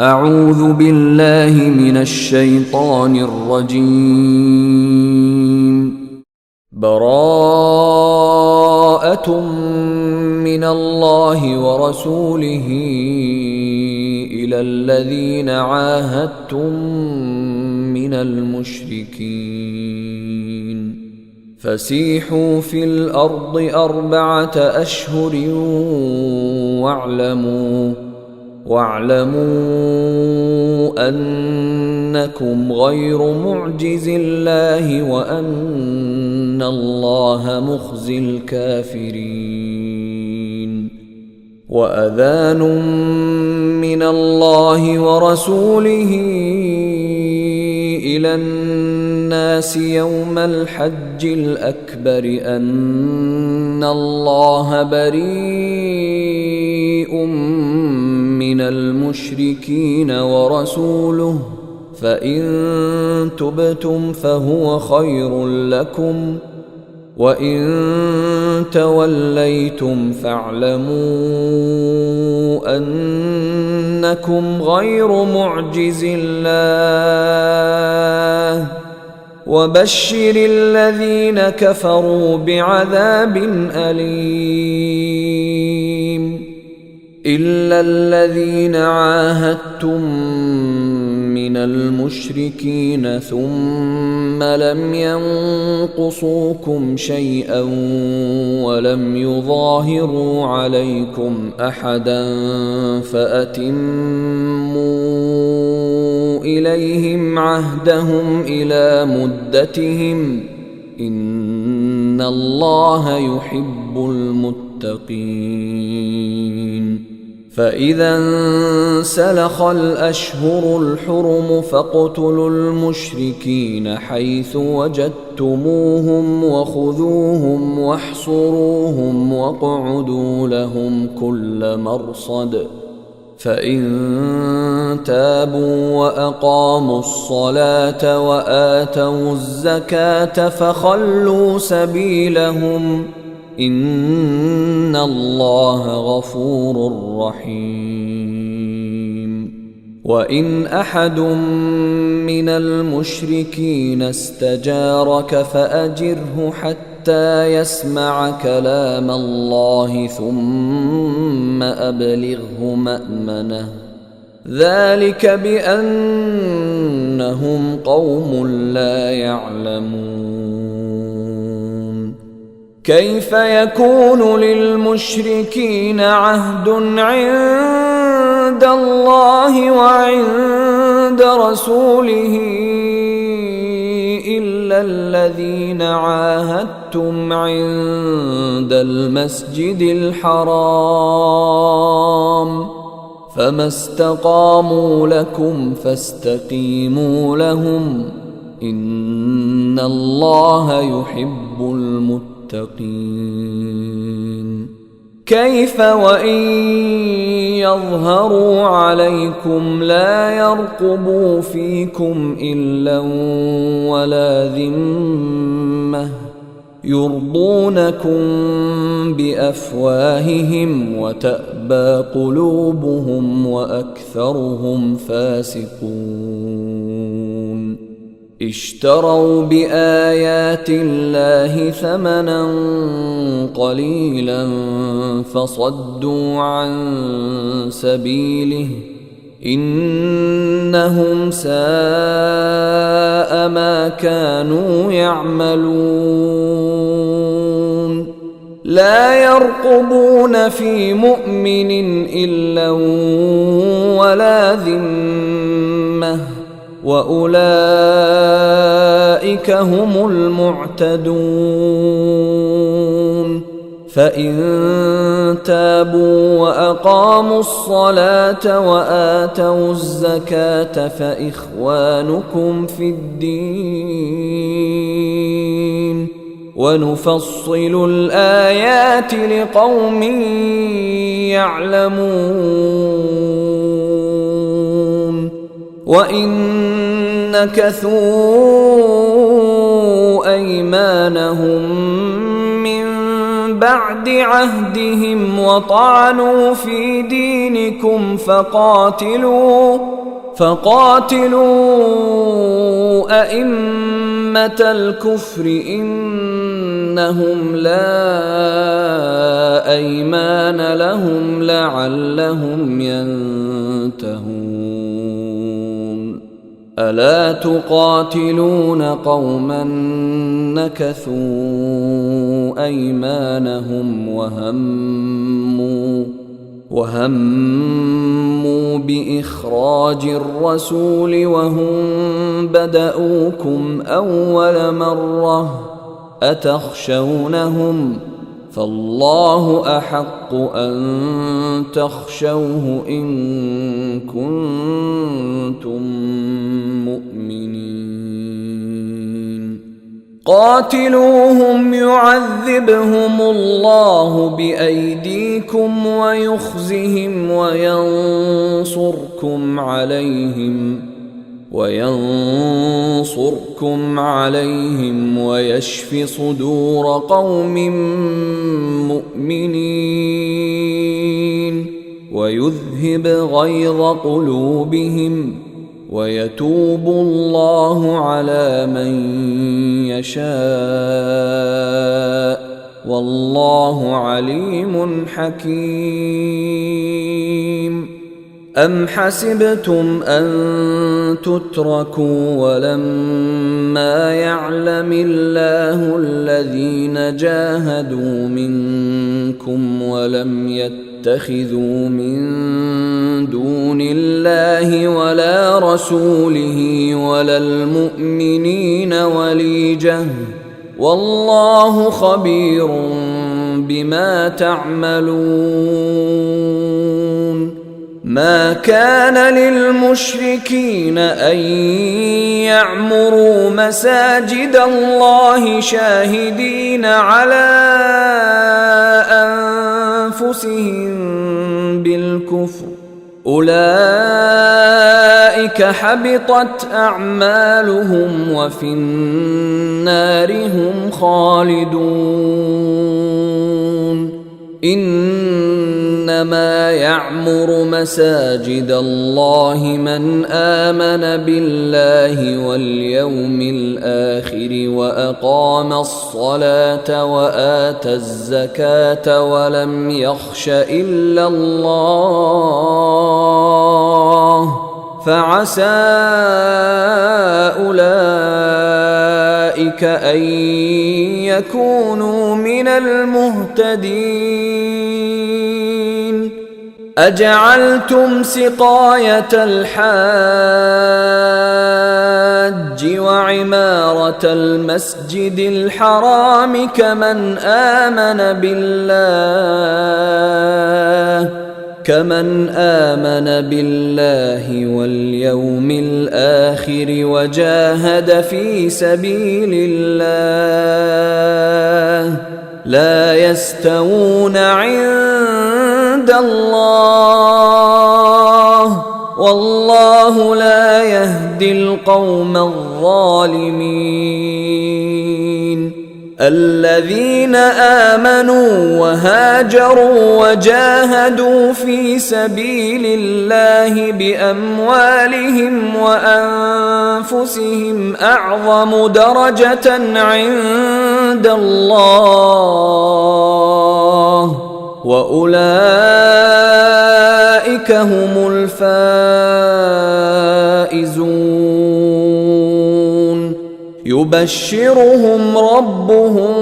أعوذ بالله من الشيطان الرجيم. براءة من الله ورسوله إلى الذين عاهدتم من المشركين فسيحوا في الأرض 4 أشهر واعلموا أنكم غير معجز الله وأن الله مخزي الكافرين. وأذان من الله ورسوله إلى الناس يوم الحج الأكبر أن الله بريء من المشركين ورسوله فإن تبتم فهو خير لكم وإن توليتم فاعلموا أنكم غير معجز الله وبشر الذين كفروا بعذاب أليم. إلا الذين عاهدتم من المشركين ثم لم ينقصوكم شيئا ولم يظاهروا عليكم أحدا فأتموا إليهم عهدهم إلى مدتهم إن الله يحب المتقين. فإذا انسلخ الأشهر الحرم فاقتلوا المشركين حيث وجدتموهم وخذوهم واحصروهم واقعدوا لهم كل مرصد فإن تابوا وأقاموا الصلاة وآتوا الزكاة فخلوا سبيلهم إن الله غفور رحيم. وإن أحد من المشركين استجارك فأجره حتى يسمع كلام الله ثم أبلغه مأمنه ذلك بأنهم قوم لا يعلمون. كيف يكون للمشركين عهد عند الله وعند رسوله إلا الذين عاهدتم عند المسجد الحرام فما استقاموا لكم فاستقيموا لهم إن الله يحب المتقين. كيف وإن يظهروا عليكم لا يرقبوا فيكم إلا ولا ذمة يرضونكم بأفواههم وتأبى قلوبهم وأكثرهم فاسقون. اشتروا بآيات الله ثمنا قليلا فصدوا عن سبيله إنهم ساء ما كانوا يعملون. لا يرقبون في مؤمن إلا ولا ذمة وأولئك هم المعتدون. فإن تابوا وأقاموا الصلاة وآتوا الزكاة فإخوانكم في الدين ونفصل الآيات لقوم يعلمون. وإن نكثوا أيمانهم من بعد عهدهم وطعنوا في دينكم فقاتلوا أئمة الكفر إنهم لا أيمان لهم لعلهم ينتهون. ألا تقاتلون قوما نكثوا أيمانهم وهموا بإخراج الرسول وهم بدؤوكم أول مرة أتخشونهم فالله أحق أن تخشوه إن كنتم مؤمنين. قاتلوهم يعذبهم الله بأيديكم ويخزهم وينصركم عليهم ويشف صدور قوم مؤمنين ويذهب غيظ قلوبهم ويتوب الله على من يشاء والله عليم حكيم. أم حسبتم أن تتركوا ولما يعلم الله الذين جاهدوا منكم ولم يتخذوا من دون الله ولا رسوله ولا المؤمنين وليجة والله خبير بما تعملون. ما كان للمشركين أن يعمروا مساجد الله شاهدين على أنفسهم بالكفر أولئك حبطت أعمالهم وفي النار هم خالدون. إنما يعمر مساجد الله من آمن بالله واليوم الآخر وأقام الصلاة وآتى الزكاة ولم يخش إلا الله فعسى أولئك أن يكونوا من المهتدين. أجعلتم سقاية الحاج وعمارة المسجد الحرام كمن آمن بالله واليوم الآخر وجاهد في سبيل الله لا يستوون عند الله والله لا يهدي القوم الظالمين. الذين آمنوا وهاجروا وجاهدوا في سبيل الله بأموالهم وأنفسهم أعظم درجة عند الله وأولئك هم الفائزون. يبشرهم ربهم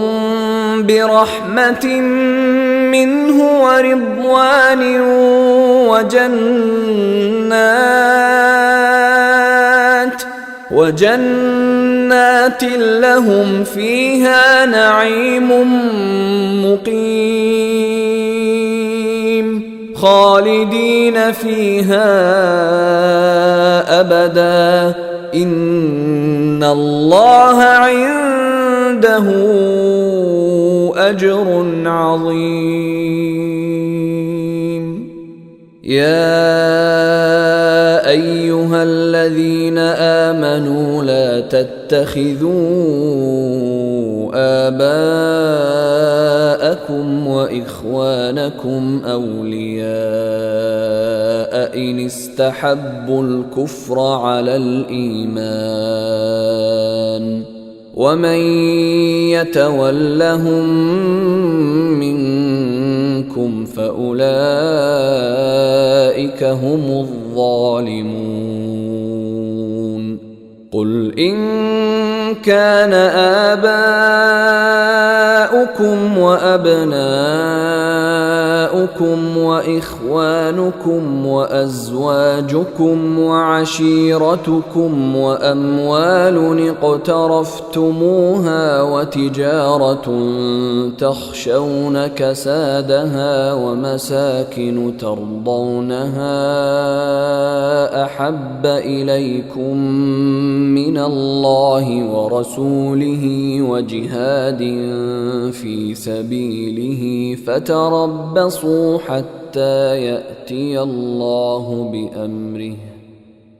برحمة منه ورضوان وجنات لهم فيها نعيم مقيم خالدين فيها أبدا إن الله عنده أجر عظيم. يا أيها الذين آمنوا لا تتخذوا آباءكم وإخوانكم أولياء إن استحبوا الكفر على الإيمان ومن يتولهم منكم فأولئك هم الظالمون قل إن كان آباؤكم وأبناؤكم وإخوانكم وأزواجكم وعشيرتكم وأموال اقترفتموها وتجارة تخشون كسادها ومساكن ترضونها أحب إليكم من الله ورسوله وجهاد في سبيله فتربصوا حتى يأتي الله بأمره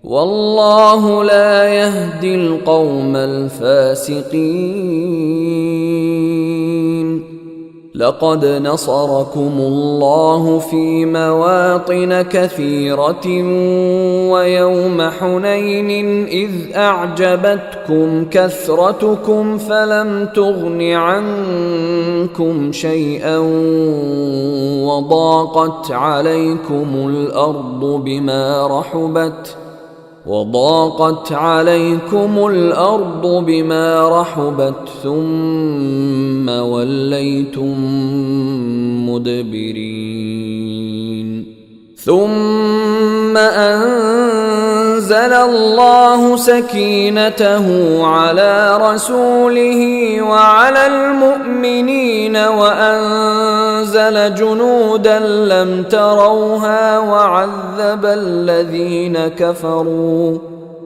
والله لا يهدي القوم الفاسقين لقد نصركم الله في مواطن كثيرة ويوم حنين إذ أعجبتكم كثرتكم فلم تغن عنكم شيئا وضاقت عليكم الأرض بما رحبت ثم وليتم مدبرين ثم أنزل الله سكينته على رسوله وعلى المؤمنين وأنزل جنودا لم تروها وعذب الذين كفروا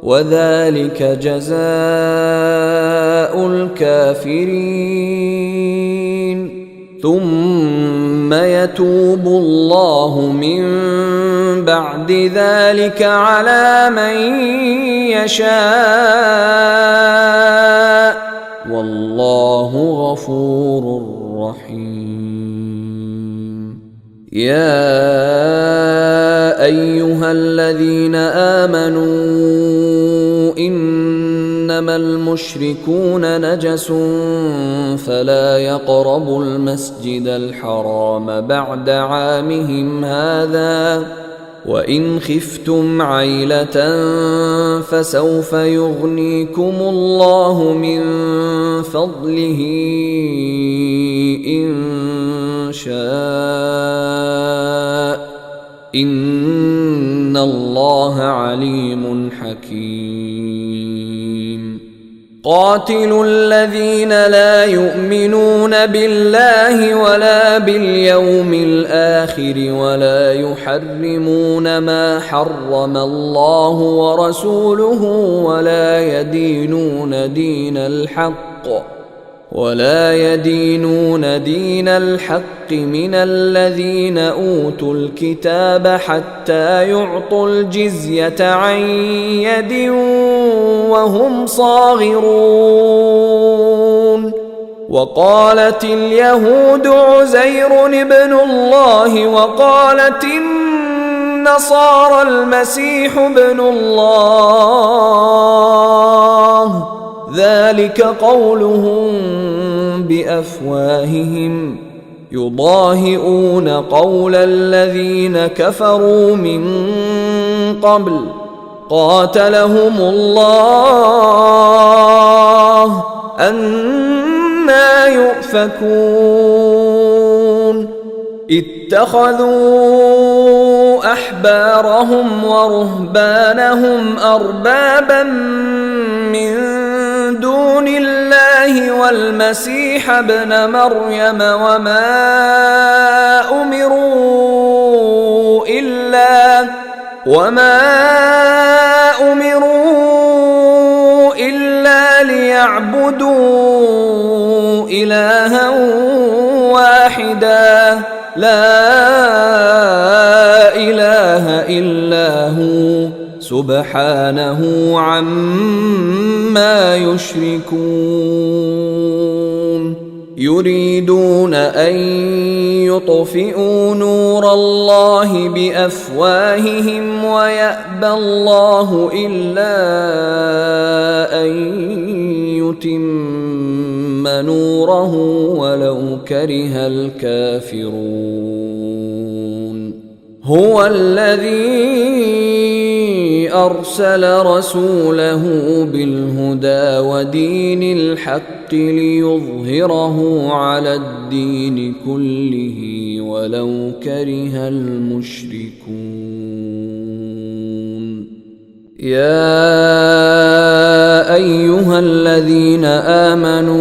وذلك جزاء الكافرين ثم يتوب الله من بعد ذلك على من يشاء والله غفور رحيم يا أيها الذين آمنوا إنما المشركون نجس فلا يقربوا المسجد الحرام بعد عامهم هذا وإن خفتم عيلة فسوف يغنيكم الله من فضله إن شاء إن الله عليم حكيم قاتلوا الذين لا يؤمنون بالله ولا باليوم الآخر ولا يحرمون ما حرم الله ورسوله ولا يدينون دين الحق من الذين أوتوا الكتاب حتى يعطوا الجزية عن يد وهم صاغرون وقالت اليهود عزير ابن الله وقالت النصارى المسيح ابن الله ذلك قولهم بأفواههم يضاهئون قول الذين كفروا من قبل قاتلهم الله أنى يؤفكون اتخذوا أحبارهم ورهبانهم أربابا من دون الله والمسيح ابن مريم وما أمروا إلا ليعبدوا إلها واحدا لا إله إلا هو سبحانه عما يشركون يريدون أن يطفئوا نور الله بأفواههم ويأبى الله إلا أن يتم نوره ولو كره الكافرون هو الذي أرسل رسوله بالهدى ودين الحق ليظهره على الدين كله ولو كره المشركون يا أيها الذين آمنوا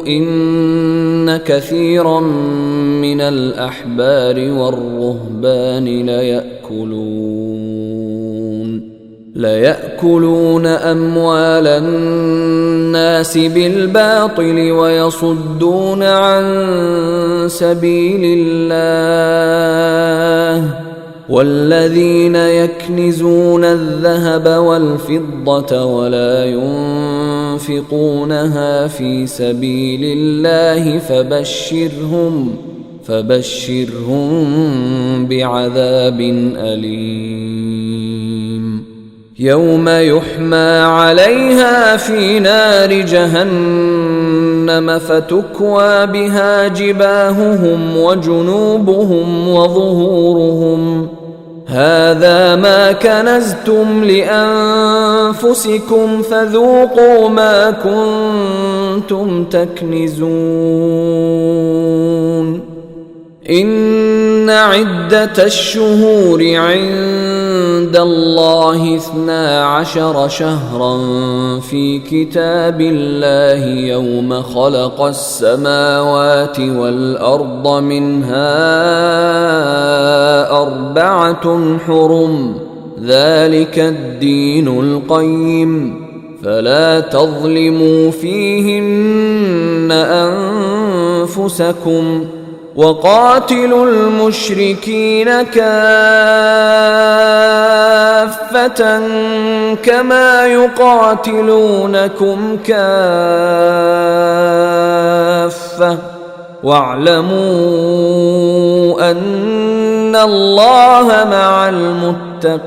إن كثيرا من الأحبار والرهبان ليأكلون أموال الناس بالباطل ويصدون عن سبيل الله والذين يكنزون الذهب والفضة ولا ينفقونها في سبيل الله فبشرهم بعذاب أليم يوم يحمى عليها في نار جهنم فتكوى بها جباههم وجنوبهم وظهورهم هذا ما كنزتم لأنفسكم فذوقوا ما كنتم تكنزون إن عدة الشهور عند الله 12 شهرا في كتاب الله يوم خلق السماوات والأرض منها 4 حرم ذلك الدين القيم فلا تظلموا فيهن أنفسكم وقاتلوا المشركين كافة كما يقاتلونكم كافة واعلموا أن الله مع المتقين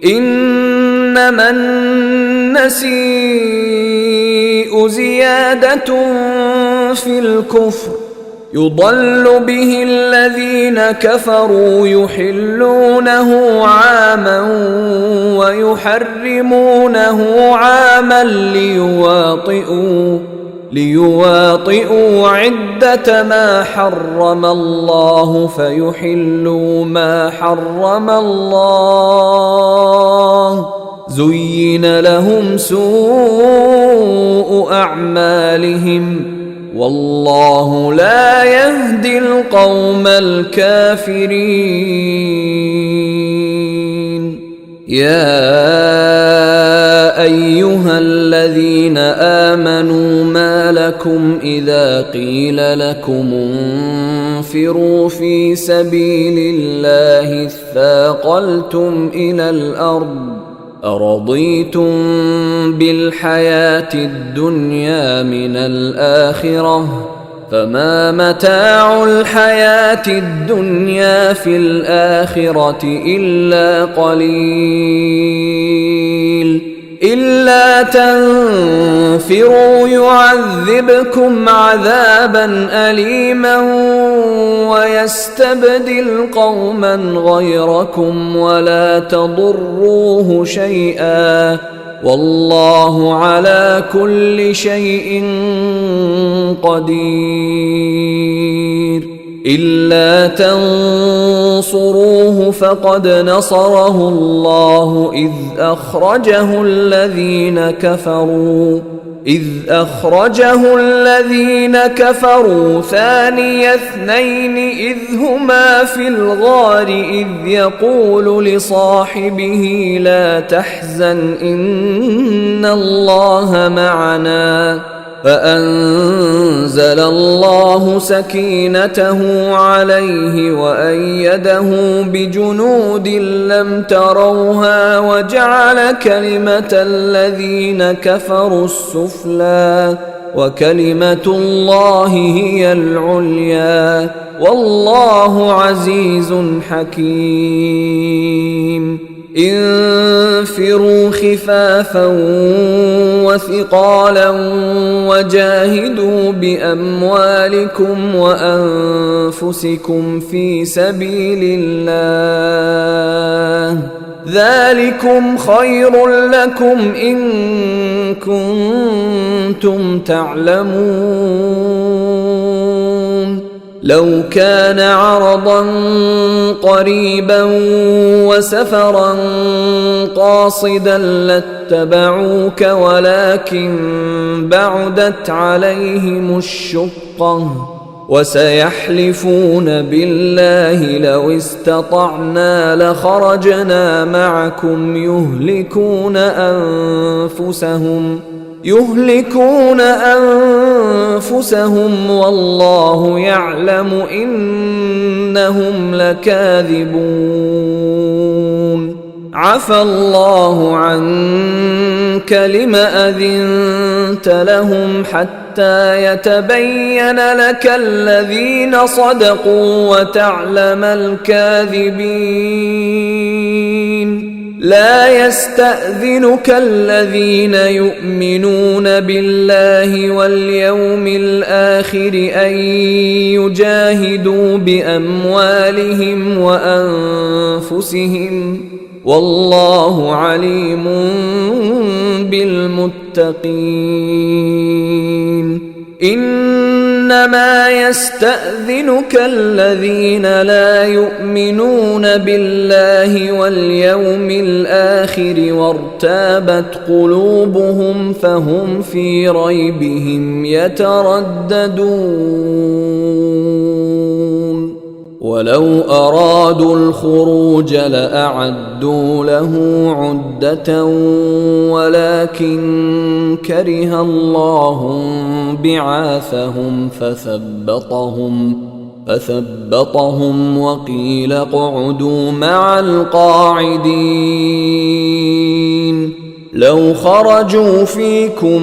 إنما النسيء زيادة في الكفر يضل به الذين كفروا يحلونه عاما ويحرمونه عاما ليواطئوا عدة ما حرم الله فيحلوا ما حرم الله زين لهم سوء أعمالهم والله لا يهدي القوم الكافرين يا أيها الذين آمنوا ما لكم إذا قيل لكم انفروا في سبيل الله اثاقلتم إلى الأرض أرضيتم بالحياة الدنيا من الآخرة فما متاع الحياة الدنيا في الآخرة إلا قليل إلا تنفروا يعذبكم عذابا أليما ويستبدل قوما غيركم ولا تضروه شيئا والله على كل شيء قدير إلا تنصروه فقد نصره الله إذ أخرجه الذين كفروا ثاني اثنين إذ هما في الغار إذ يقول لصاحبه لا تحزن إن الله معنا فأنزل الله سكينته عليه وأيده بجنود لم تروها وجعل كلمة الذين كفروا السفلى وكلمة الله هي العليا والله عزيز حكيم. انفروا خفافا وثقالا وجاهدوا بأموالكم وأنفسكم في سبيل الله ذلكم خير لكم إن كنتم تعلمون. لو كان عرضا قريبا وسفرا قاصدا لاتبعوك ولكن بعدت عليهم الشقة وسيحلفون بالله لو استطعنا لخرجنا معكم يهلكون أنفسهم والله يعلم إنهم لكاذبون. عفى الله عنك لم أذنت لهم حتى يتبين لك الذين صدقوا وتعلم الكاذبين. لا يستأذنك الذين يؤمنون بالله واليوم الآخر أن يجاهدوا بأموالهم وأنفسهم والله عليم بالمتقين. إنما يستأذنك الذين لا يؤمنون بالله واليوم الآخر وارتابت قلوبهم فهم في ريبهم يترددون. ولو أرادوا الخروج لأعدوا له عدة ولكن كره الله بعاثهم فثبطهم وقيل اقعدوا مع القاعدين. لو خرجوا فيكم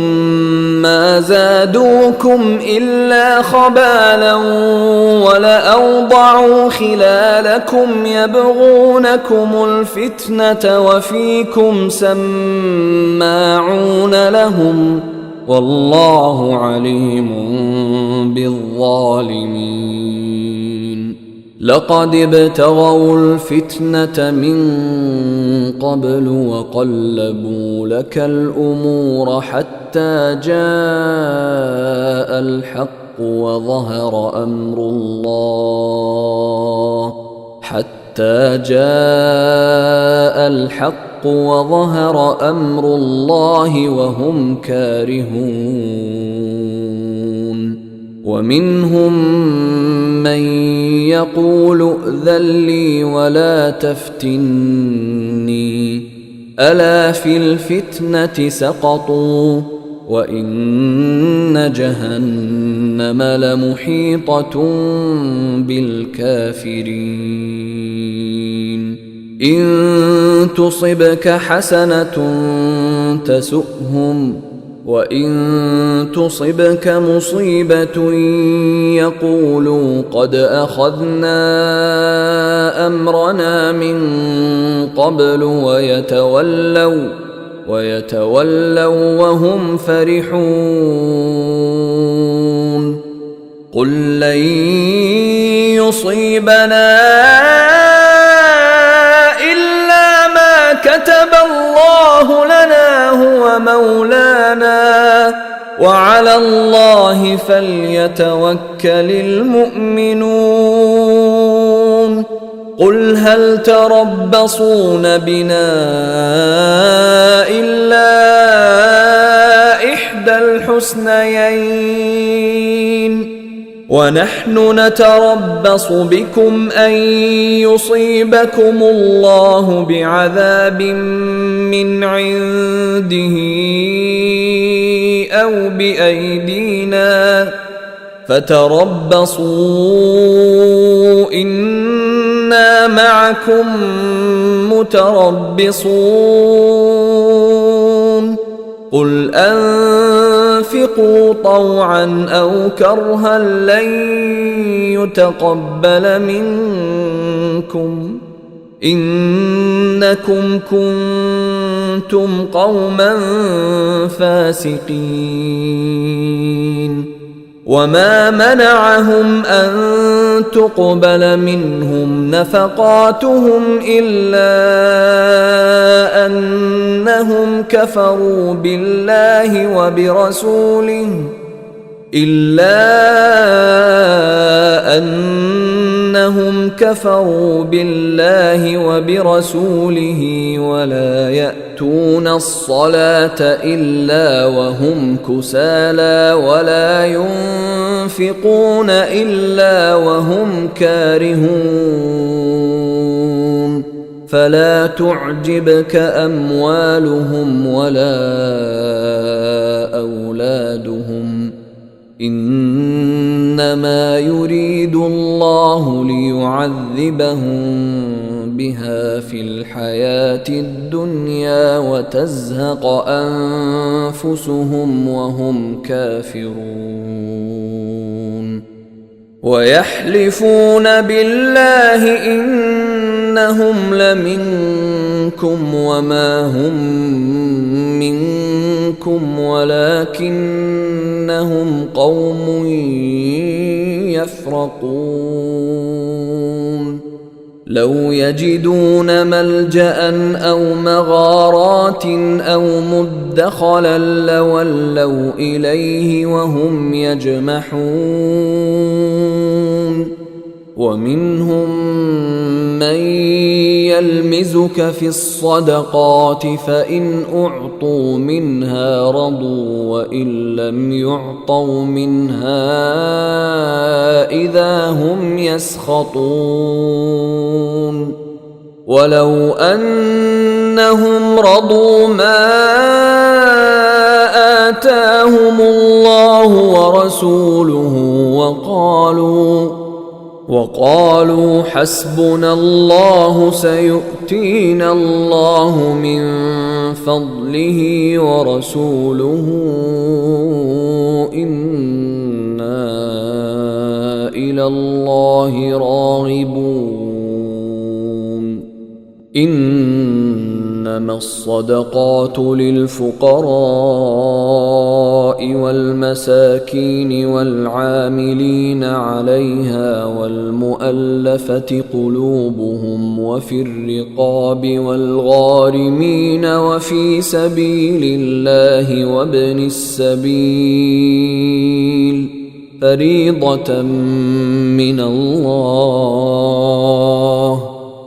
ما زادوكم إلا خبالا ولأوضعوا خلالكم يبغونكم الفتنة وفيكم سماعون لهم والله عليم بالظالمين. لقد ابتغوا الفتنة من قبل وقلبوا لك الأمور حتى جاء الحق وظهر أمر الله وهم كارهون. ومنهم من يقول ائذن لي ولا تفتني ألا في الفتنة سقطوا وإن جهنم لمحيطة بالكافرين. إن تصبك حسنة تسؤهم وإن تصبك مصيبة يقولوا قد أخذنا أمرنا من قبل ويتولوا وهم فرحون. قل لن يصيبنا إلا ما كتب الله لنا هو مولانا وعلى الله فليتوكل المؤمنون. قل هل تربصون بنا إلا إحدى الحسنيين ونحن نتربص بكم أن يصيبكم الله بعذاب من عنده أو بأيدينا فتربصوا إنا معكم متربصون قل أنفقوا طوعا أو كرها لن يتقبل منكم إنكم كنتم قوما فاسقين وما منعهم أن تقبل منهم نفقاتهم إلا أنهم كفروا بالله وبرسوله ولا يأتون الصلاة إلا وهم كسالى ولا ينفقون إلا وهم كارهون فلا تعجبك أموالهم ولا أولادهم إنما يريد الله ليعذبهم بها في الحياة الدنيا وتزهق أنفسهم وهم كافرون ويحلفون بالله إنهم لمنكم وما هم منكم ولكنهم قوم يفرقون لو يجدون ملجأ أو مغارات أو مدخلا لولوا إليه وهم يجمحون ومنهم من يلمزك في الصدقات فإن أعطوا منها رضوا وإن لم يعطوا منها إذا هم يسخطون ولو أنهم رضوا ما آتاهم الله ورسوله وقالوا حسبنا الله سيؤتينا الله من فضله ورسوله إنا إلى الله راغبون إنما الصدقات للفقراء والمساكين والعاملين عليها والمؤلفة قلوبهم وفي الرقاب والغارمين وفي سبيل الله وابن السبيل فريضة من الله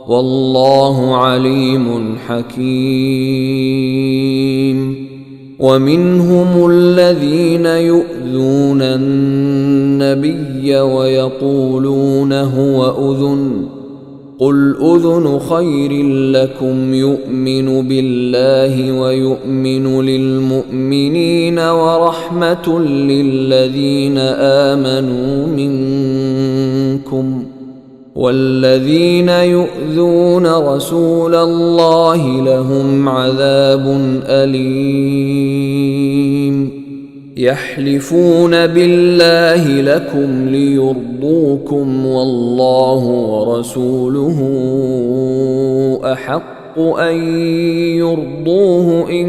والله عليم حكيم ومنهم الذين يؤذون النبي ويقولون هو أذن قل أذن خير لكم يؤمن بالله ويؤمن للمؤمنين ورحمة للذين آمنوا منكم والذين يؤذون رسول الله لهم عذاب أليم يحلفون بالله لكم ليرضوكم والله ورسوله أحق أن يرضوه إن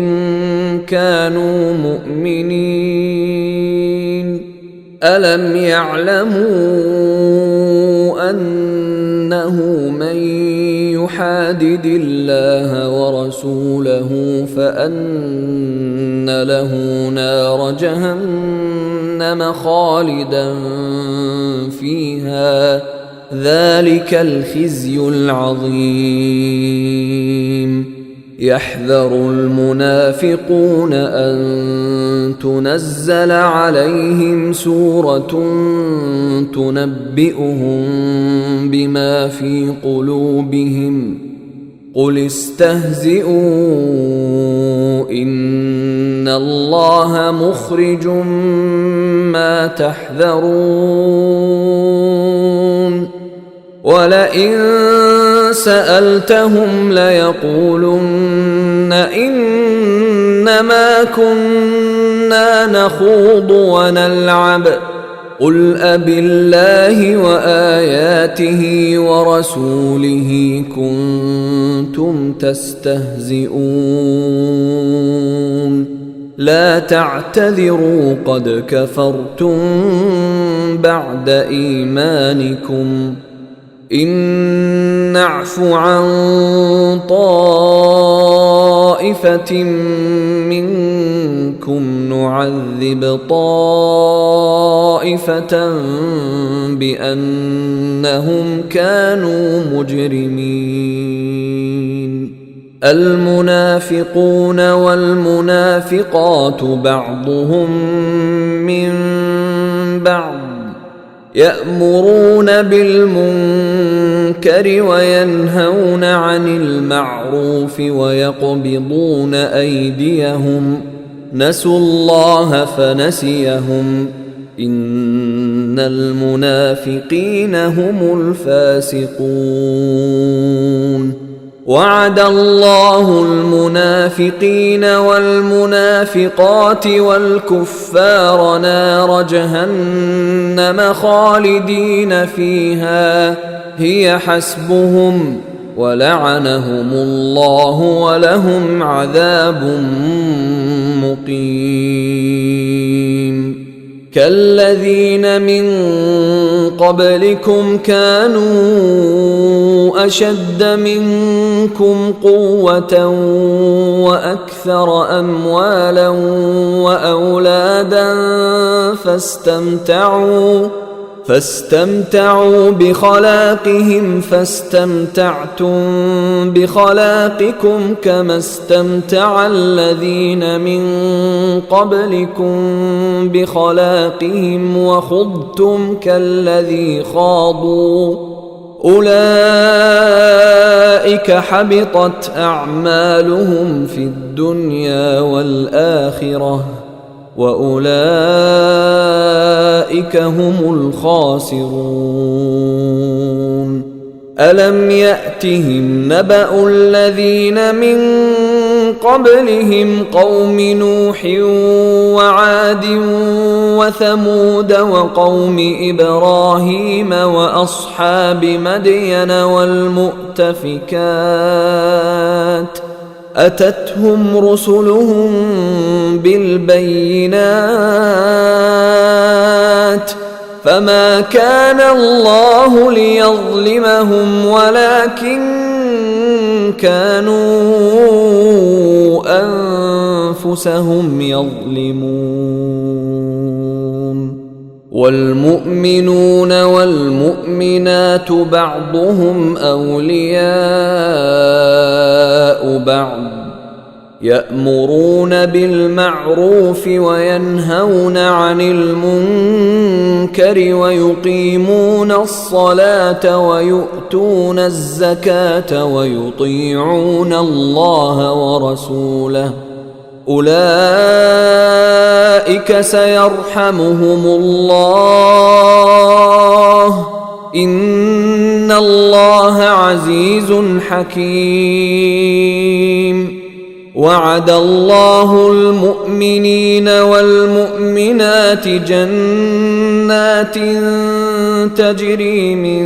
كانوا مؤمنين ألم يعلموا أنه من يحادد الله ورسوله فأن له نار جهنم خالدا فيها ذلك الخزي العظيم يحذر المنافقون أن تنزل عليهم سورة تنبئهم بما في قلوبهم قل استهزئوا إن الله مخرج ما تحذرون ولئن سألتهم ليقولن إنما كنا نخوض ونلعب قل أبالله وآياته ورسوله كنتم تستهزئون لا تعتذروا قد كفرتم بعد إيمانكم إن نعف عن طائفة منكم نعذب طائفة بأنهم كانوا مجرمين المنافقون والمنافقات بعضهم من بعض يأمرون بالمنكر وينهون عن المعروف ويقبضون أيديهم نسوا الله فنسيهم إن المنافقين هم الفاسقون وعد الله المنافقين والمنافقات والكفار نار جهنم خالدين فيها هي حسبهم ولعنهم الله ولهم عذاب مقيم كالذين من قبلكم كانوا أشد منكم قوة وأكثر أموالا وأولادا فاستمتعوا بخلاقهم فاستمتعتم بخلاقكم كما استمتع الذين من قبلكم بخلاقهم وخضتم كالذي خاضوا أولئك حبطت أعمالهم في الدنيا والآخرة وأولئك هم الخاسرون ألم يأتهم نبأ الذين من قبلهم قوم نوح وعاد وثمود وقوم إبراهيم وأصحاب مدين والمؤتفكات أتتهم رسلهم بالبينات فما كان الله ليظلمهم ولكن كانوا أنفسهم يظلمون والمؤمنون والمؤمنات بعضهم أولياء بعض يأمرون بالمعروف وينهون عن المنكر ويقيمون الصلاة ويؤتون الزكاة ويطيعون الله ورسوله أولئك سيرحمهم الله إن الله عزيز حكيم وعد الله المؤمنين والمؤمنات جنات تجري من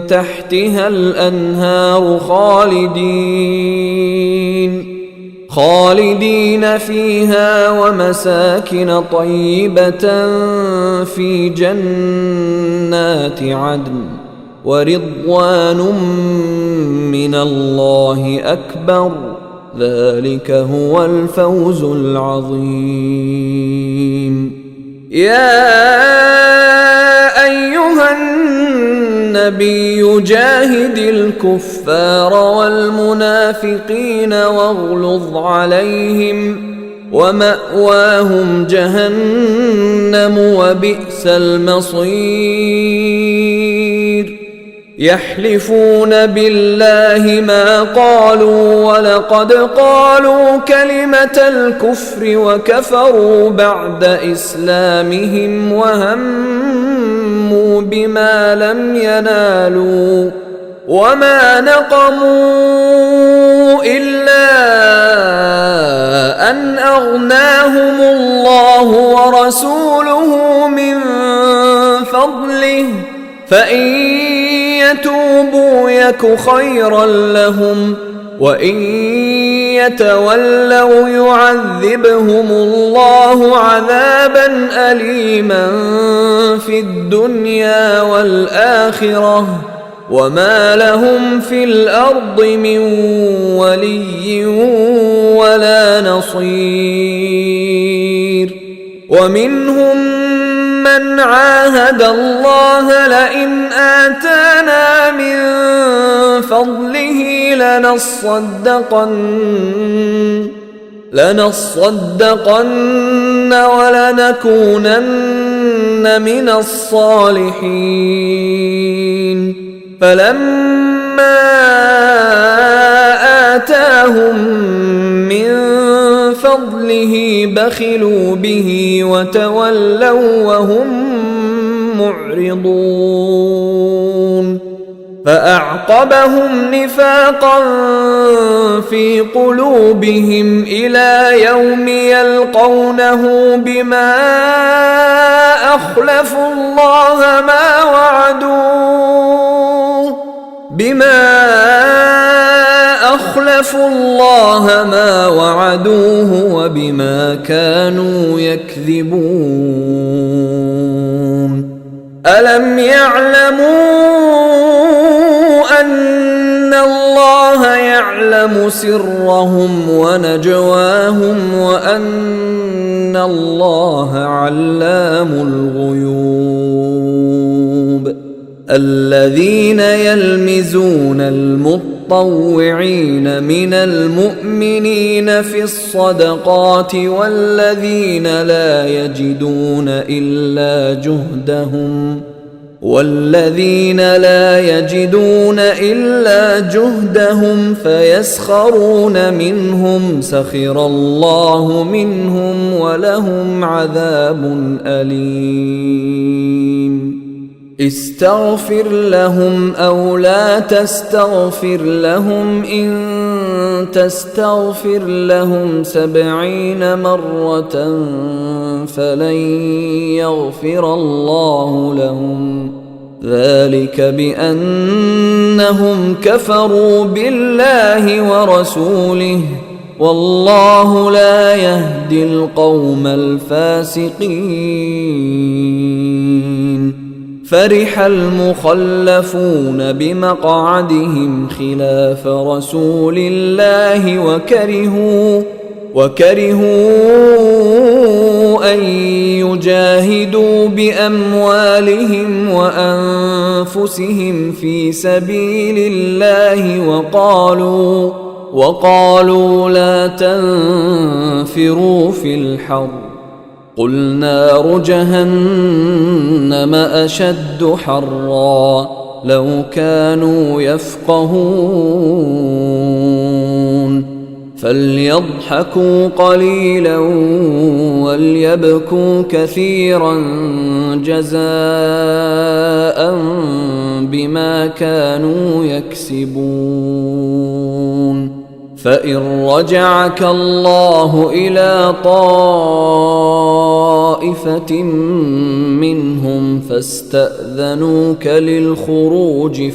تحتها الأنهار خالدين فيها ومساكن طيبة في جنات عدن ورضوان من الله أكبر ذلك هو الفوز العظيم يا أيها الناس النبي جاهد الكفار والمنافقين واغلظ عليهم ومأواهم جهنم وبئس المصير يحلفون بالله ما قالوا ولقد قالوا كلمة الكفر وكفروا بعد إسلامهم وهموا بما لم ينالوا وما نقموا إلا أن أغناهم الله ورسوله من فضله فإن يتوبوا يك خيرا لهم وإن يتولوا يعذبهم الله عذابا أليما في الدنيا والآخرة وما لهم في الأرض من ولي ولا نصير ومنهم من عاهد الله لئن آتانا من فضله لنصدقن ولنكونن من الصالحين فلما آتاهم من فضله بخلوا به وتولوا وهم معرضون فأعقبهم نفاقا في قلوبهم إلى يوم يلقونه بما أخلفوا الله ما وعدوه وبما كانوا يكذبون ألم يعلموا أن الله يعلم سرهم ونجواهم وأن الله علام الغيوب الذين يلمزون المطوعين من المؤمنين في الصدقات والذين لا يجدون إلا جهدهم فيسخرون منهم سخر الله منهم ولهم عذاب أليم استغفر لهم أو لا تستغفر لهم إن تستغفر لهم 70 مرة فلن يغفر الله لهم ذلك بأنهم كفروا بالله ورسوله والله لا يهدي القوم الفاسقين فرح المخلفون بمقعدهم خلاف رسول الله وكرهوا أن يجاهدوا بأموالهم وأنفسهم في سبيل الله وقالوا لا تنفروا في الحر قل نار جهنم أشد حرا لو كانوا يفقهون فليضحكوا قليلا وليبكوا كثيرا جزاء بما كانوا يكسبون فإن رجعك الله إلى طائفة منهم فاستأذنوك للخروج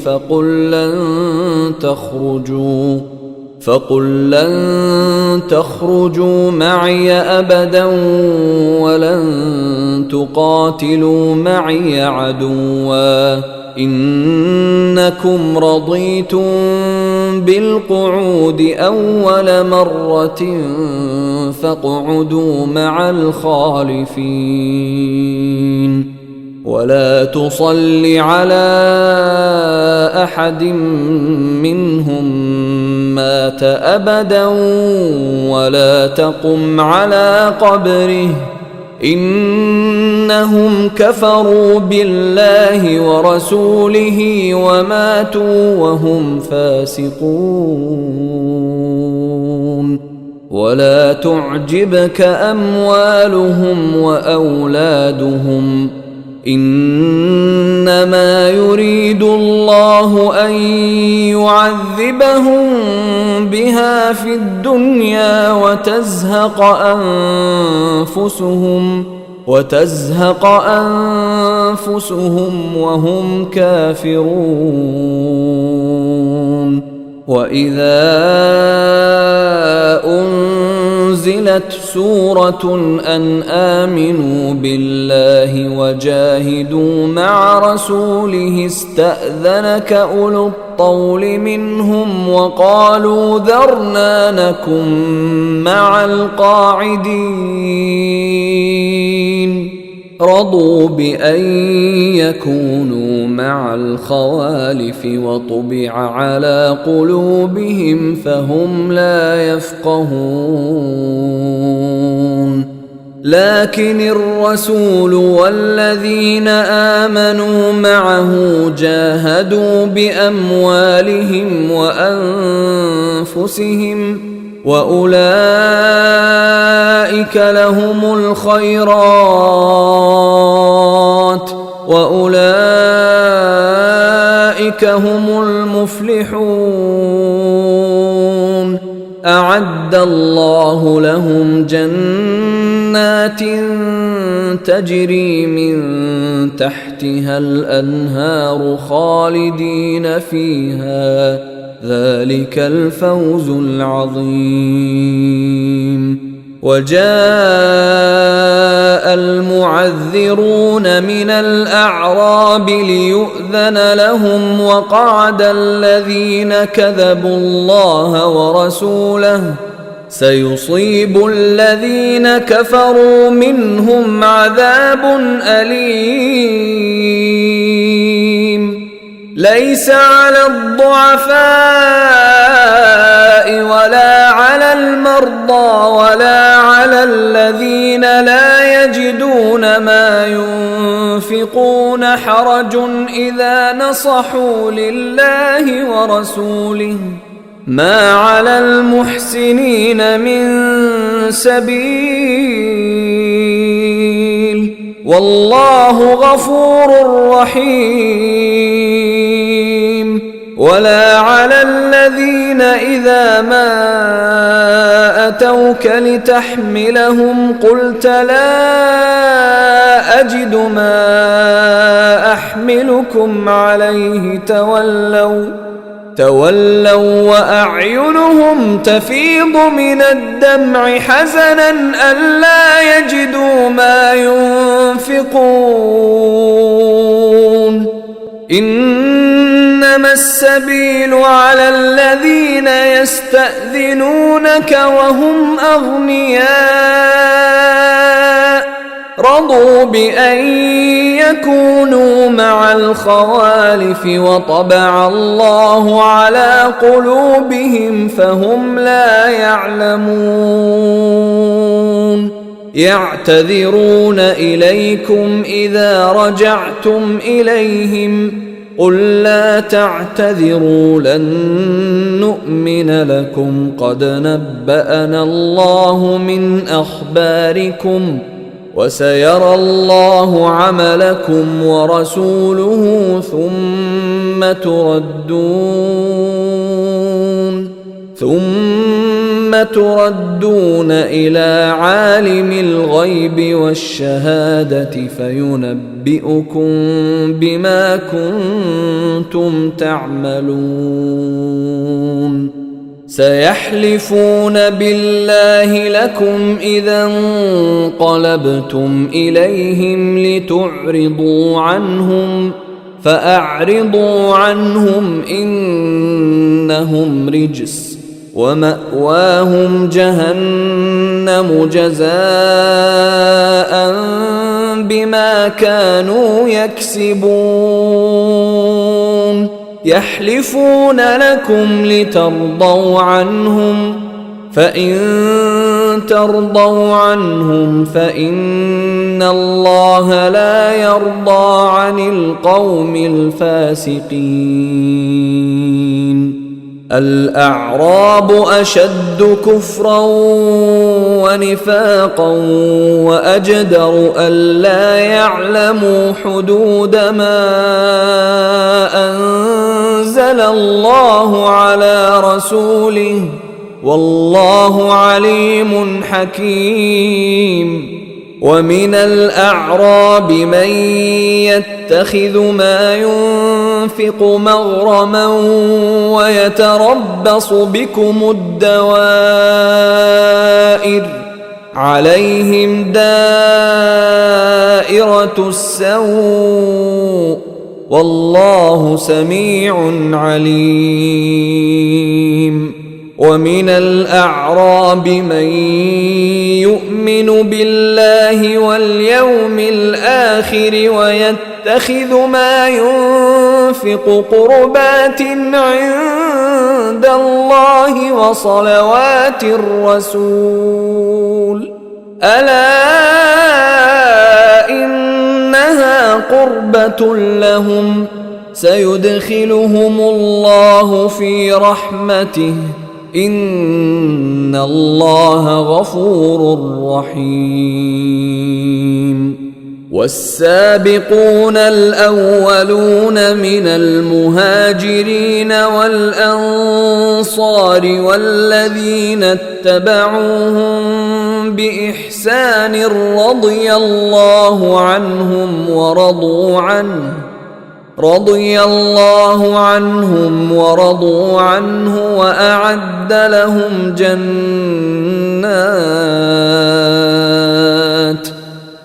فقل لن تخرجوا معي أبدا ولن تقاتلوا معي عدوا إنكم رضيتم بالقعود أول مرة فاقعدوا مع الخالفين ولا تصل على أحد منهم مات أبدا ولا تقم على قبره إنهم كفروا بالله ورسوله وماتوا وهم فاسقون ولا تعجبك أموالهم وأولادهم إنما يريد الله أن يعذبهم بها في الدنيا وتزهق أنفسهم وهم كافرون وإذا أنزلت سورة أن آمنوا بالله وجاهدوا مع رسوله استأذنك أولو الطول منهم وقالوا ذرنا نكن مع القاعدين رضوا بأن يكونوا مع الخوالف وطبع على قلوبهم فهم لا يفقهون لكن الرسول والذين آمنوا معه جاهدوا بأموالهم وأنفسهم وأولئك لهم الخيرات وأولئك هم المفلحون أعد الله لهم جنات تجري من تحتها الأنهار خالدين فيها ذلك الفوز العظيم وجاء المعذرون من الأعراب ليؤذن لهم وقعد الذين كذبوا الله ورسوله سيصيب الذين كفروا منهم عذاب أليم ليس على الضعفاء ولا على المرضى ولا على الذين لا يجدون ما ينفقون حرج إذا نصحوا لله ورسوله ما على المحسنين من سبيل والله غفور رحيم ولا على الذين إذا ما أتوك لتحملهم قلت لا أجد ما أحملكم عليه تولوا وأعينهم تفيض من الدمع حزنا ألا يجدوا ما ينفقون إنما السبيل على الذين يستأذنونك وهم أغنياء رضوا بأن يكونوا مع الخوالف وطبع الله على قلوبهم فهم لا يعلمون يعتذرون إليكم إذا رجعتم إليهم قل لا تعتذروا لن نؤمن لكم قد نبأنا الله من أخباركم وسيرى الله عملكم ورسوله ثم تردون إلى عالم الغيب والشهادة فينبئكم بما كنتم تعملون سيحلفون بالله لكم إذا انقلبتم إليهم لتعرضوا عنهم فأعرضوا عنهم إنهم رجس ومأواهم جهنم جزاء بما كانوا يكسبون يحلفون لكم لترضوا عنهم فإن ترضوا عنهم فإن الله لا يرضى عن القوم الفاسقين. الأعراب أشد كفرا ونفاقا وأجدر ألا يعلموا حدود ما أنزل الله على رسوله والله عليم حكيم. ومن الأعراب من يتخذ ما ينفق مغرما ويتربص بكم الدوائر عليهم دائرة السوء والله سميع عليم. ومن الأعراب من يؤمن بالله واليوم الآخر ويتخذ ما ينفق قربات عند الله وصلوات الرسول ألا إنها قربة لهم سيدخلهم الله في رحمته إن الله غفور رحيم. والسابقون الأولون من المهاجرين والأنصار والذين اتبعوهم بإحسان رضي الله عنهم ورضوا عنه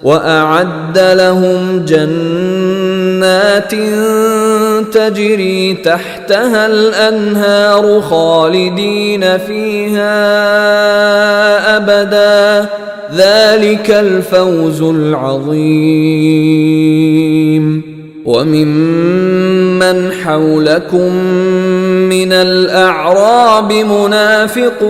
وأعد لهم جنات تجري تحتها الأنهار خالدين فيها أبدا ذلك الفوز العظيم. وممن حولكم من الأعراب منافقون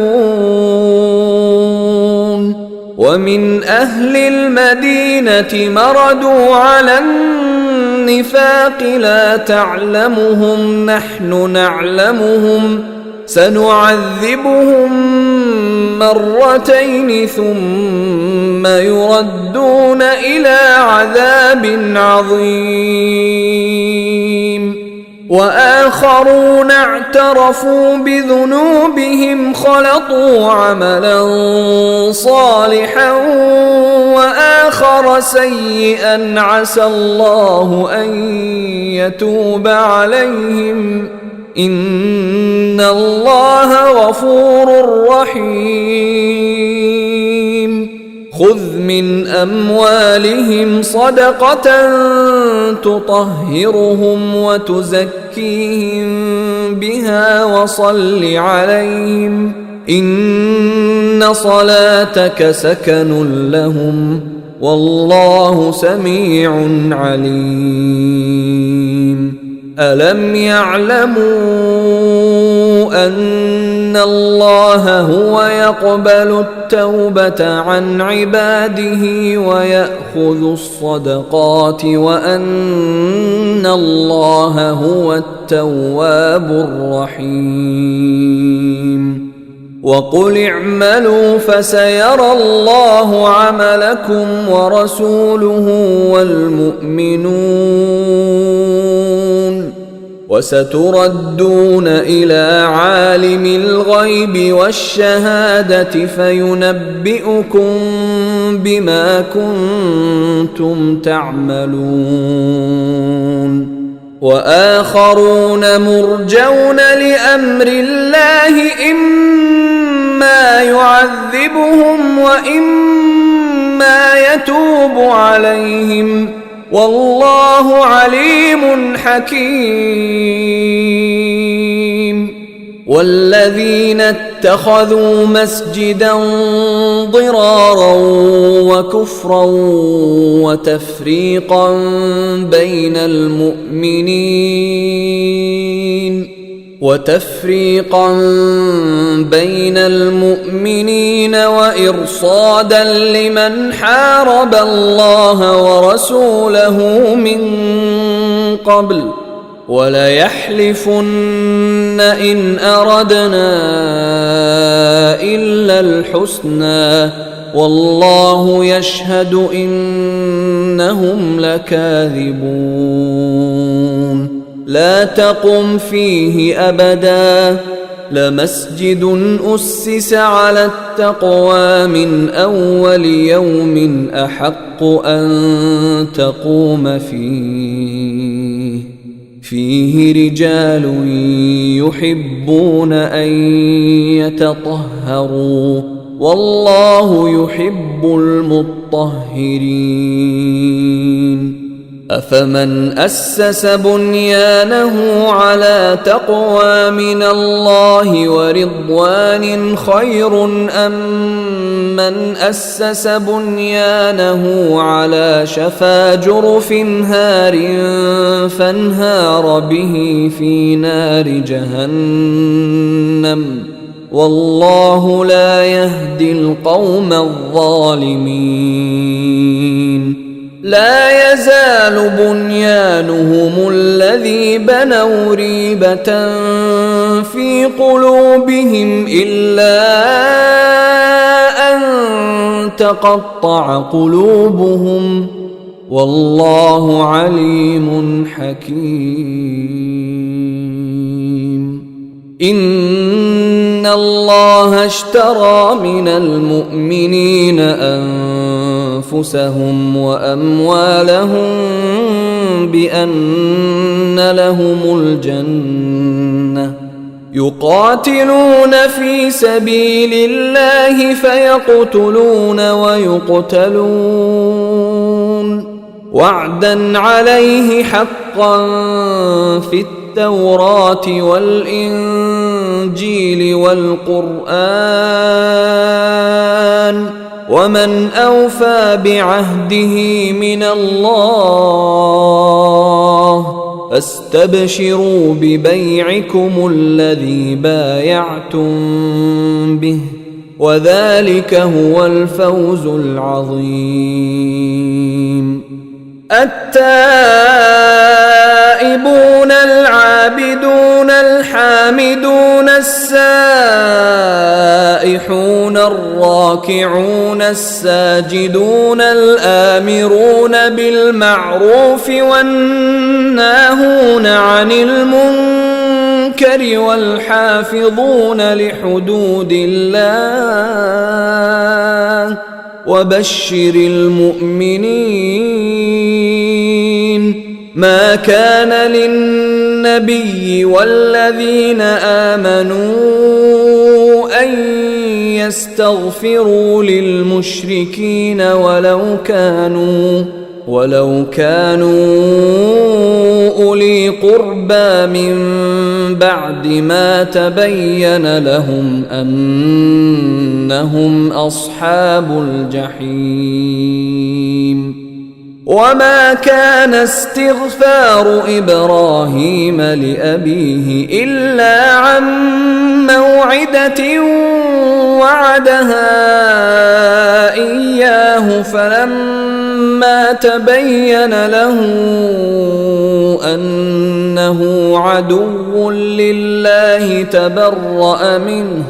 ومن أهل المدينة مردوا على النفاق لا تعلمهم نحن نعلمهم سنعذبهم مرتين ثم يردون إلى عذاب عظيم. وآخرون اعترفوا بذنوبهم خلطوا عملا صالحا وآخر سيئا عسى الله أن يتوب عليهم إن الله غفور رحيم. خذ من أموالهم صدقة تطهرهم وتزكيهم بها وصل عليهم إن صلاتك سكن لهم والله سميع عليم. ألم يعلموا أن الله هو يقبل التوبة عن عباده ويأخذ الصدقات وأن الله هو التواب الرحيم. وقل اعملوا فسيرى الله عملكم ورسوله والمؤمنون وستردون إلى عالم الغيب والشهادة فينبئكم بما كنتم تعملون. وآخرون مرجون لأمر الله إما يعذبهم وإما يتوب عليهم والله عليم حكيم. والذين اتخذوا مسجدا ضرارا وكفرا وتفريقا بين المؤمنين وإرصادا لمن حارب الله ورسوله من قبل وليحلفن إن أردنا إلا الحسنى والله يشهد إنهم لكاذبون لا تقم فيه أبدا لمسجد أسس على التقوى من أول يوم أحق أن تقوم فيه رجال يحبون أن يتطهروا والله يحب المطهرين أفمن أسس بنيانه على تقوى من الله ورضوان خير أم من أسس بنيانه على شفا جرف هار فانهار به في نار جهنم والله لا يهدي القوم الظالمين لا يزال بنيانهم الذي بنوا ريبة في قلوبهم إلا أن تقطع قلوبهم والله عليم حكيم إن الله اشترى من المؤمنين أنفسهم وأموالهم بأن لهم الجنة يقاتلون في سبيل الله فيقتلون ويقتلون وعدا عليه حقا في التوراة والإنجيل والقرآن ومن أوفى بعهده من الله فاستبشروا ببيعكم الذي بايعتم به وذلك هو الفوز العظيم التائبون العابدون الحامدون السائحون الراكعون الساجدون الآمرون بالمعروف والناهون عن المنكر والحافظون لحدود الله وبشر المؤمنين ما كان للنبي والذين آمنوا أن يستغفروا للمشركين ولو كانوا أولي قربى من بعد ما تبين لهم أنهم أصحاب الجحيم وما كان استغفار إبراهيم لأبيه إلا عن موعدة وعدها إياه فلما تبين له أنه عدو لله تبرأ منه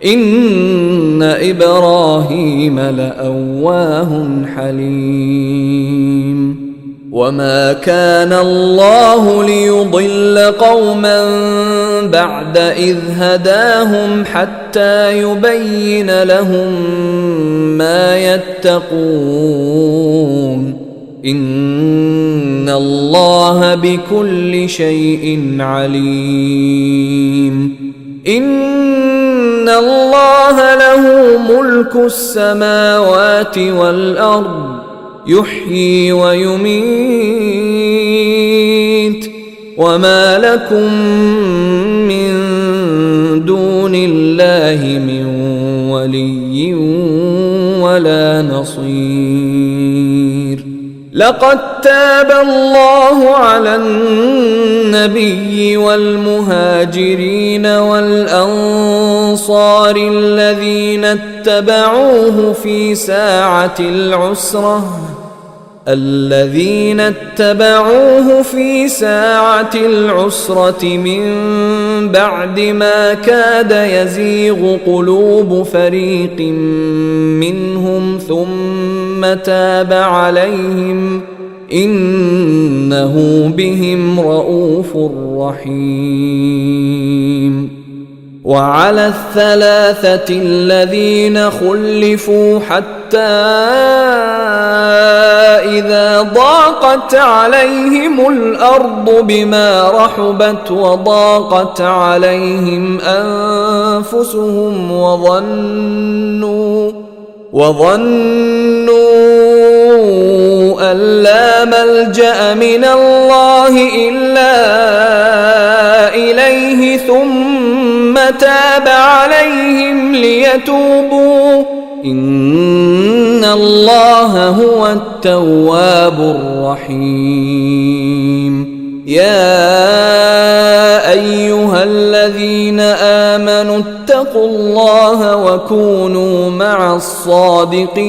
إن إبراهيم لأواه حليم وما كان الله ليضل قوما بعد إذ هداهم حتى يبين لهم ما يتقون إن الله بكل شيء عليم إن الله له ملك السماوات والأرض يحيي ويميت وما لكم من دون الله من ولي ولا نصير. لقد تاب الله على النبي والمهاجرين والأنصار الذين اتبعوه في ساعة العسرة من بعد ما كاد يزيغ قلوب فريق منهم ثم تاب عليهم إنه بهم رءوف رحيم. وعلى الثلاثة الذين خلفوا حتى إذا ضاقت عليهم الأرض بما رحبت وضاقت عليهم أنفسهم وظنوا أن لا ملجأ من الله إلا إليه ثم تاب عليهم ليتوبوا إن الله هو التواب الرحيم. يا أيها الذين آمنوا اتقوا الله وكونوا مع الصادقين.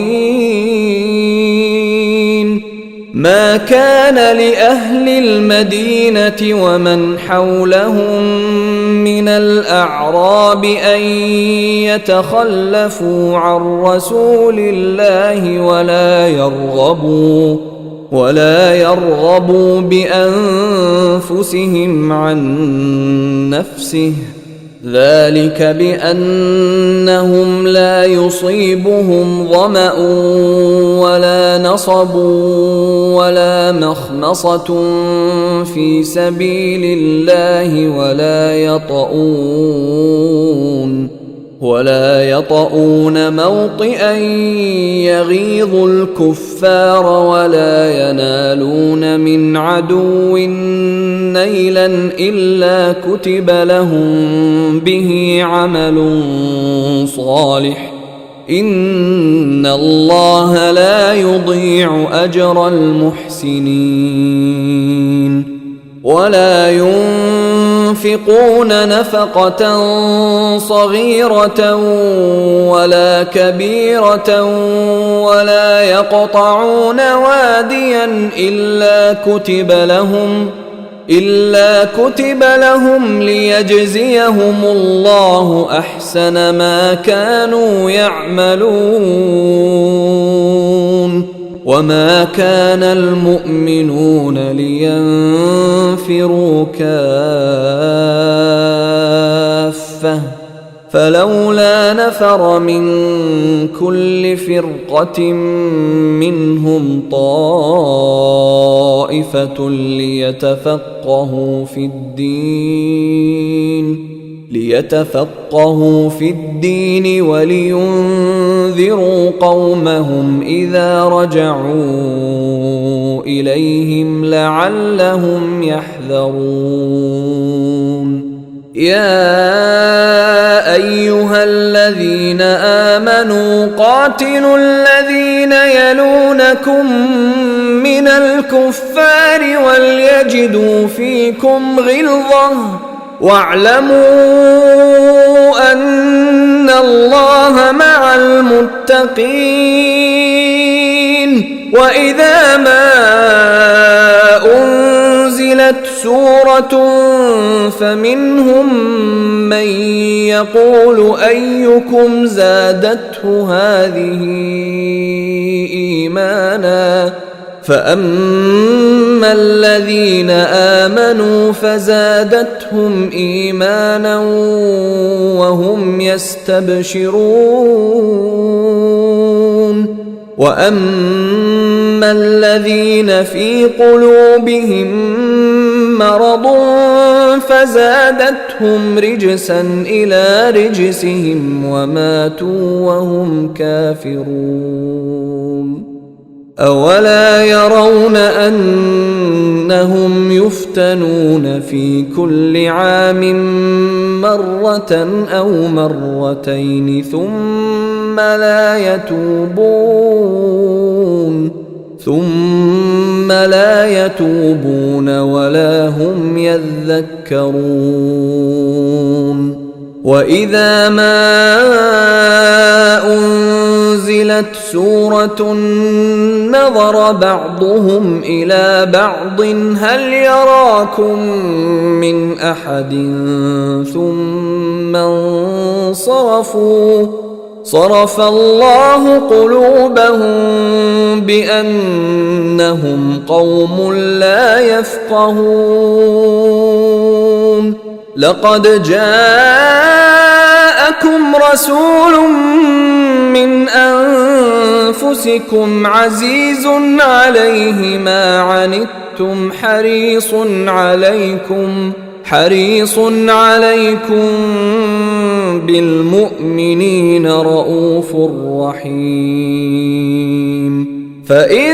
ما كان لأهل المدينة ومن حولهم من الأعراب أن يتخلفوا عن رسول الله ولا يرغبوا بأنفسهم عن نفسه، ذلك بأنهم لا يصيبهم ظمأ ولا نصب ولا مخمصة في سبيل الله ولا يطؤون موطئا يغيظ الكفار ولا ينالون من عدو نيلا إلا كتب لهم به عمل صالح إن الله لا يضيع أجر المحسنين. ولا ينفقون نفقة صغيرة ولا كبيرة ولا يقطعون واديا إلا كتب لهم ليجزيهم الله أحسن ما كانوا يعملون. وما كان المؤمنون لينفروا كافة فلولا نفر من كل فرقة منهم طائفة ليتفقهوا في الدين ولينذروا قومهم إذا رجعوا إليهم لعلهم يحذرون. يا أيها الذين آمنوا قاتلوا الذين يلونكم من الكفار وليجدوا فيكم غلظة واعلموا أن الله مع المتقين. وإذا ما أنزلت سورة فمنهم من يقول أيكم زادته هذه إيمانا فأما الذين آمنوا فزادتهم إيمانا وهم يستبشرون. وأما الذين في قلوبهم مرض فزادتهم رجسا إلى رجسهم وماتوا وهم كافرون. أولا يرون أنهم يفتنون في كل عام مرة أو مرتين ثم لا يتوبون ولا هم يذكرون وإذا ما أنزلت سورة نظر بعضهم إلى بعض هل يراكم من أحد ثم انصرفوا صرف الله قلوبهم بأنهم قوم لا يفقهون لقد جاءكم رسول من أنفسكم عزيز عليه ما عنتم حريص عليكم بالمؤمنين رؤوف رحيم فإن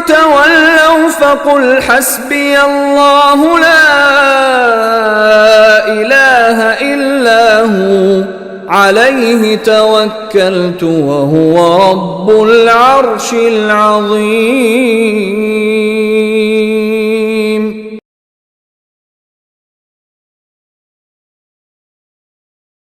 تولوا فقل حسبي الله لا إله إلا هو عليه توكلت وهو رب العرش العظيم.